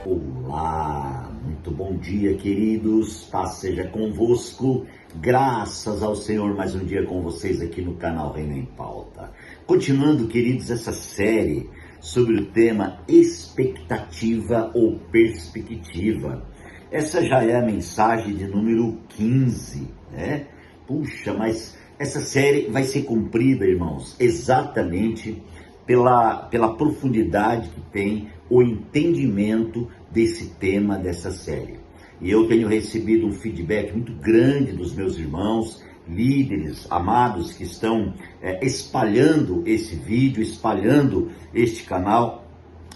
Olá, muito bom dia, queridos, paz seja convosco, graças ao Senhor, mais um dia com vocês aqui no canal Reino em Pauta. Continuando, queridos, essa série sobre o tema expectativa ou perspectiva. Essa já é a mensagem de número 15, né? Puxa, mas essa série vai ser cumprida, irmãos, exatamente pela profundidade que tem o entendimento desse tema, dessa série. E eu tenho recebido um feedback muito grande dos meus irmãos, líderes, amados, que estão espalhando esse vídeo, espalhando este canal,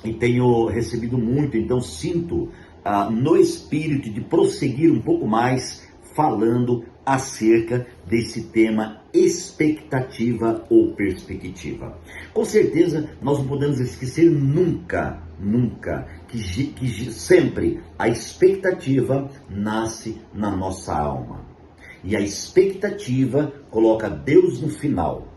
e tenho recebido muito, então sinto no espírito de prosseguir um pouco mais falando acerca desse tema expectativa ou perspectiva. Com certeza nós não podemos esquecer nunca que sempre a expectativa nasce na nossa alma. E a expectativa coloca Deus no final,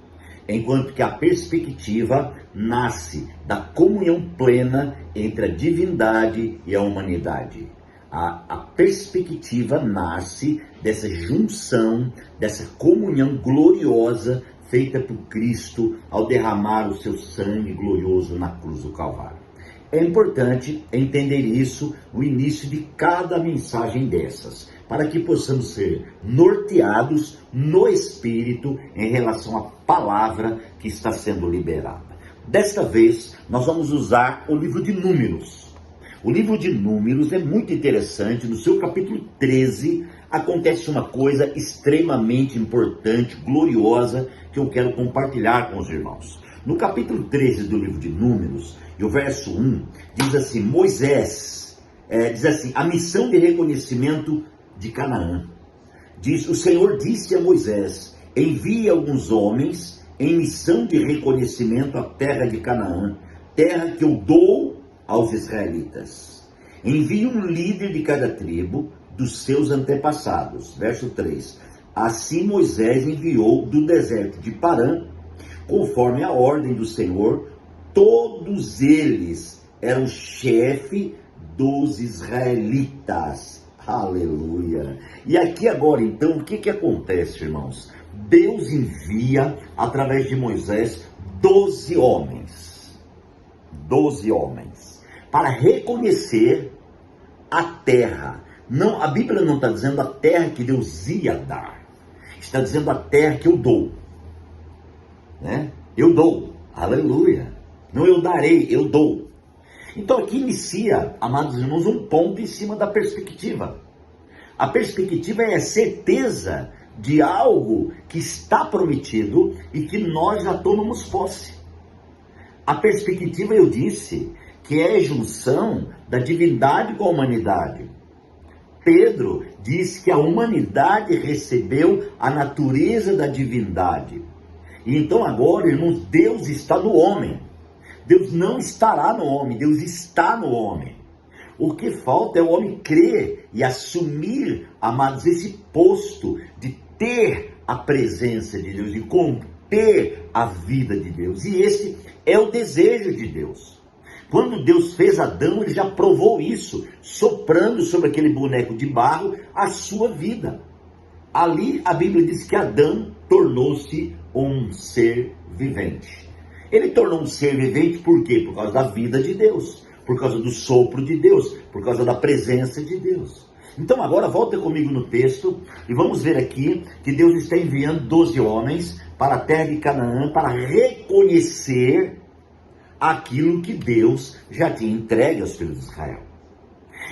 enquanto que a perspectiva nasce da comunhão plena entre a divindade e a humanidade. A perspectiva nasce dessa junção, dessa comunhão gloriosa feita por Cristo ao derramar o seu sangue glorioso na cruz do Calvário. É importante entender isso no início de cada mensagem dessas, para que possamos ser norteados no Espírito em relação à palavra que está sendo liberada. Desta vez, nós vamos usar o livro de Números. O livro de Números é muito interessante. No seu capítulo 13, acontece uma coisa extremamente importante, gloriosa, que eu quero compartilhar com os irmãos. No capítulo 13 do livro de Números, e o verso 1, diz assim, diz assim, a missão de reconhecimento de Canaã. O Senhor disse a Moisés, envie alguns homens em missão de reconhecimento à terra de Canaã, terra que eu dou aos israelitas. Envie um líder de cada tribo dos seus antepassados. Verso 3. Assim Moisés enviou do deserto de Parã, conforme a ordem do Senhor, todos eles eram chefe dos israelitas. Aleluia! E aqui agora então, o que acontece, irmãos? Deus envia, através de Moisés, 12 homens. 12 homens. Para reconhecer a terra. Não, a Bíblia não está dizendo a terra que Deus ia dar. Está dizendo a terra que eu dou. Né? Eu dou. Aleluia. Não eu darei, eu dou. Então aqui inicia, amados irmãos, um ponto em cima da perspectiva. A perspectiva é a certeza de algo que está prometido e que nós já tomamos posse. A perspectiva, eu disse, que é a junção da divindade com a humanidade. Pedro diz que a humanidade recebeu a natureza da divindade. E então agora, irmãos, Deus está no homem. Deus não estará no homem, Deus está no homem. O que falta é o homem crer e assumir, amados, esse posto de ter a presença de Deus, de conter a vida de Deus. E esse é o desejo de Deus. Quando Deus fez Adão, ele já provou isso, soprando sobre aquele boneco de barro a sua vida. Ali a Bíblia diz que Adão tornou-se um ser vivente. Ele tornou um ser vivente por quê? Por causa da vida de Deus, por causa do sopro de Deus, por causa da presença de Deus. Então agora volta comigo no texto e vamos ver aqui que Deus está enviando 12 homens para a terra de Canaã para reconhecer aquilo que Deus já tinha entregue aos filhos de Israel.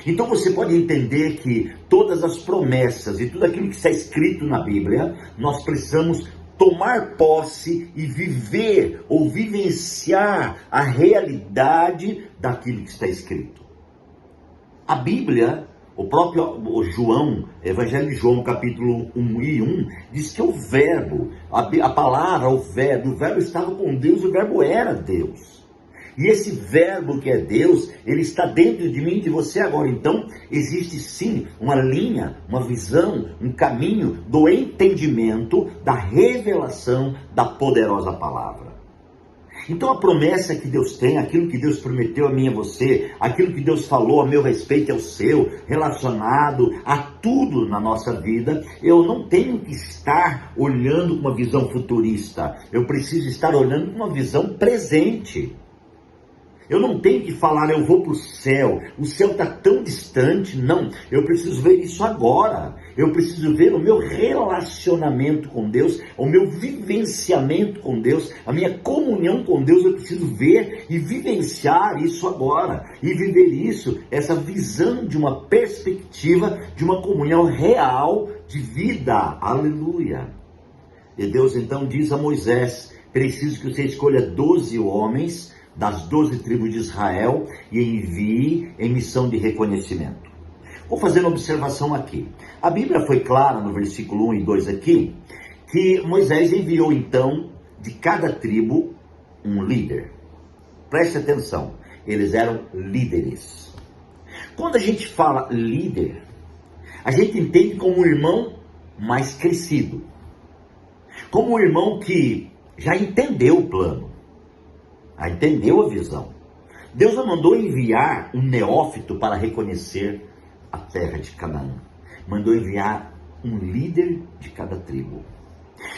Então você pode entender que todas as promessas e tudo aquilo que está escrito na Bíblia, nós precisamos tomar posse e viver ou vivenciar a realidade daquilo que está escrito. A Bíblia, o próprio João, Evangelho de João, capítulo 1 e 1, diz que o verbo, a palavra, o verbo estava com Deus, o verbo era Deus. E esse verbo que é Deus, ele está dentro de mim e de você agora. Então, existe sim uma linha, uma visão, um caminho do entendimento, da revelação da poderosa palavra. Então a promessa que Deus tem, aquilo que Deus prometeu a mim e a você, aquilo que Deus falou a meu respeito e ao seu, relacionado a tudo na nossa vida, eu não tenho que estar olhando com uma visão futurista, eu preciso estar olhando com uma visão presente. Eu não tenho que falar, eu vou para o céu está tão distante. Não, eu preciso ver isso agora. Eu preciso ver o meu relacionamento com Deus, o meu vivenciamento com Deus, a minha comunhão com Deus. Eu preciso ver e vivenciar isso agora. E viver isso, essa visão de uma perspectiva, de uma comunhão real de vida. Aleluia. E Deus então diz a Moisés, preciso que você escolha 12 homens das 12 tribos de Israel e envie em missão de reconhecimento. Vou fazer uma observação aqui. A Bíblia foi clara no versículo 1 e 2 aqui, que Moisés enviou então de cada tribo um líder. Preste atenção, eles eram líderes. Quando a gente fala líder, a gente entende como um irmão mais crescido, como um irmão que já entendeu o plano, entendeu a visão. Deus não mandou enviar um neófito para reconhecer a terra de Canaã. Mandou enviar um líder de cada tribo.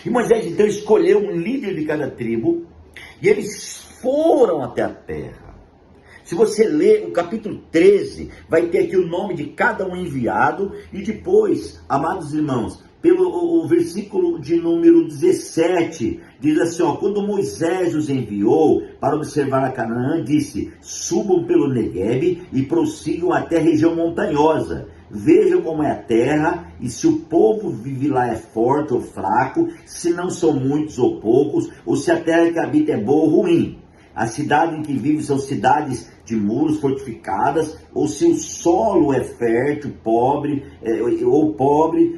E Moisés então escolheu um líder de cada tribo e eles foram até a terra. Se você ler o capítulo 13, vai ter aqui o nome de cada um enviado e depois, amados irmãos, pelo versículo de número 17, diz assim, quando Moisés os enviou para observar a Canaã, disse, subam pelo Neguebe e prossigam até a região montanhosa. Vejam como é a terra e se o povo vive lá é forte ou fraco, se não são muitos ou poucos, ou se a terra que habita é boa ou ruim. A cidade em que vive são cidades de muros fortificadas, ou se o solo é fértil, pobre,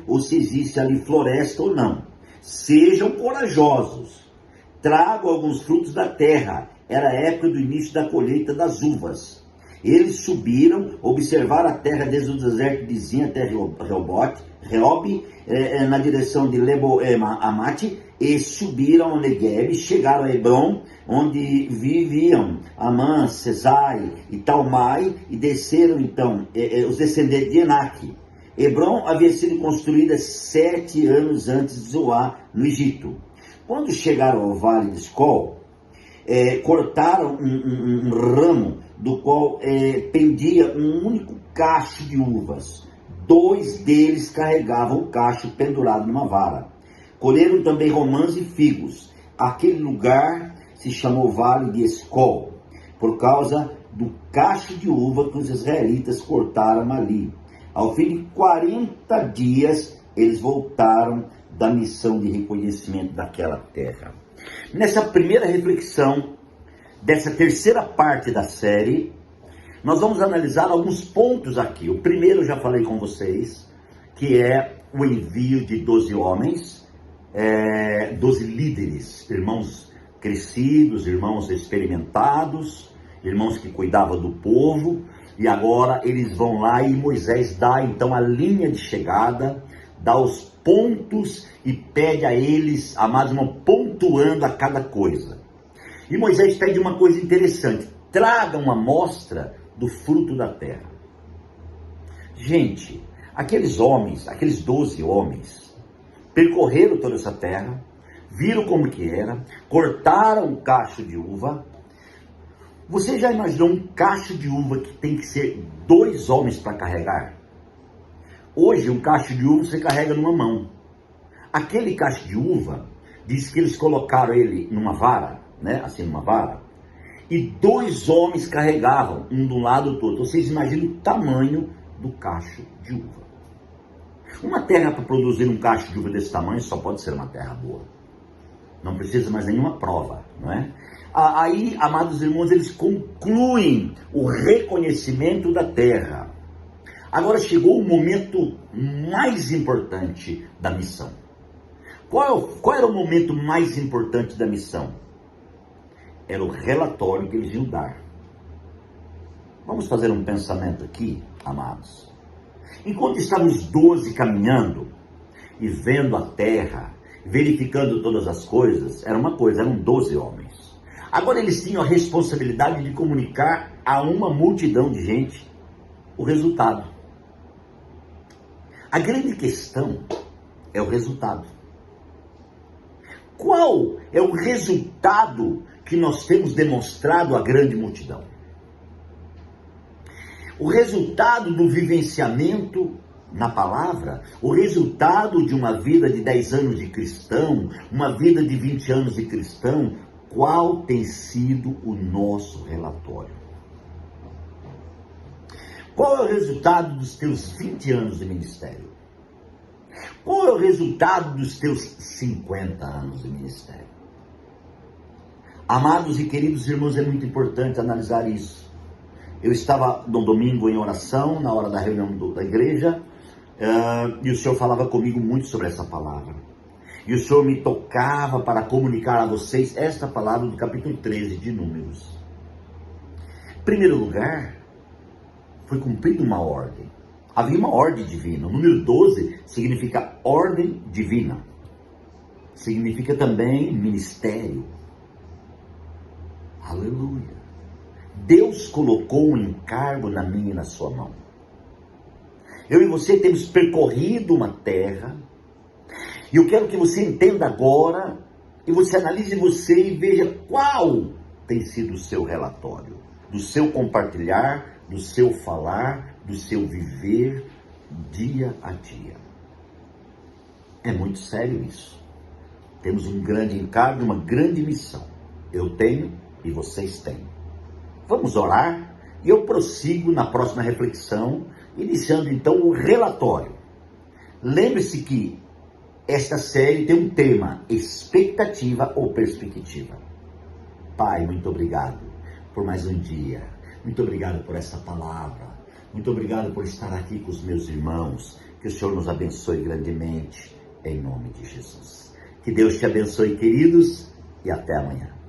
ou se existe ali floresta ou não. Sejam corajosos, tragam alguns frutos da terra. Era a época do início da colheita das uvas. Eles subiram, observaram a terra desde o deserto de Zin até Reob, na direção de Lebo-Amate, e subiram ao Negueb, chegaram a Hebron, onde viviam Amã, Sesai e Talmai, e desceram então os descendentes de Enaque. Hebron havia sido construída 7 anos antes de Zoá, no Egito. Quando chegaram ao vale de Escol, cortaram um ramo do qual pendia um único cacho de uvas. 2 deles carregavam o cacho pendurado numa vara. Colheram também romãs e figos. Aquele lugar se chamou Vale de Escol, por causa do cacho de uva que os israelitas cortaram ali. Ao fim de 40 dias, eles voltaram da missão de reconhecimento daquela terra. Nessa primeira reflexão, dessa terceira parte da série, nós vamos analisar alguns pontos aqui. O primeiro eu já falei com vocês, que é o envio de 12 homens, 12 líderes, irmãos crescidos, irmãos experimentados, irmãos que cuidavam do povo, e agora eles vão lá e Moisés dá então a linha de chegada, dá os pontos e pede a eles, amados irmãos, pontuando a cada coisa. E Moisés pede uma coisa interessante, traga uma amostra do fruto da terra. Gente, aqueles homens, aqueles 12 homens, percorreram toda essa terra, viram como que era, cortaram um cacho de uva. Você já imaginou um cacho de uva que tem que ser 2 homens para carregar? Hoje um cacho de uva você carrega numa mão. Aquele cacho de uva, diz que eles colocaram ele numa vara, assim numa vara, e 2 homens carregavam, um de um lado do outro. Vocês imaginam o tamanho do cacho de uva. Uma terra para produzir um cacho de uva desse tamanho só pode ser uma terra boa. Não precisa mais nenhuma prova, não é? Aí, amados irmãos, eles concluem o reconhecimento da terra. Agora chegou o momento mais importante da missão. Qual era o momento mais importante da missão? Era o relatório que eles iam dar. Vamos fazer um pensamento aqui, amados. Enquanto estavam os 12 caminhando e vendo a terra, verificando todas as coisas, era uma coisa, eram 12 homens. Agora eles tinham a responsabilidade de comunicar a uma multidão de gente o resultado. A grande questão é o resultado. Qual é o resultado que nós temos demonstrado à grande multidão? O resultado do vivenciamento na palavra, o resultado de uma vida de 10 anos de cristão, uma vida de 20 anos de cristão, qual tem sido o nosso relatório? Qual é o resultado dos teus 20 anos de ministério? Qual é o resultado dos teus 50 anos de ministério? Amados e queridos irmãos, é muito importante analisar isso. Eu estava no domingo em oração, na hora da reunião da igreja, e o Senhor falava comigo muito sobre essa palavra. E o Senhor me tocava para comunicar a vocês esta palavra do capítulo 13 de Números. Em primeiro lugar, foi cumprida uma ordem. Havia uma ordem divina. O número 12 significa ordem divina. Significa também ministério. Aleluia. Deus colocou um encargo na minha e na sua mão. Eu e você temos percorrido uma terra. E eu quero que você entenda agora, e você analise você e veja qual tem sido o seu relatório, do seu compartilhar, do seu falar, do seu viver dia a dia. É muito sério isso. Temos um grande encargo, uma grande missão. Eu tenho e vocês têm. Vamos orar e eu prossigo na próxima reflexão, iniciando então o relatório. Lembre-se que esta série tem um tema, expectativa ou perspectiva. Pai, muito obrigado por mais um dia. Muito obrigado por essa palavra. Muito obrigado por estar aqui com os meus irmãos. Que o Senhor nos abençoe grandemente, em nome de Jesus. Que Deus te abençoe, queridos, e até amanhã.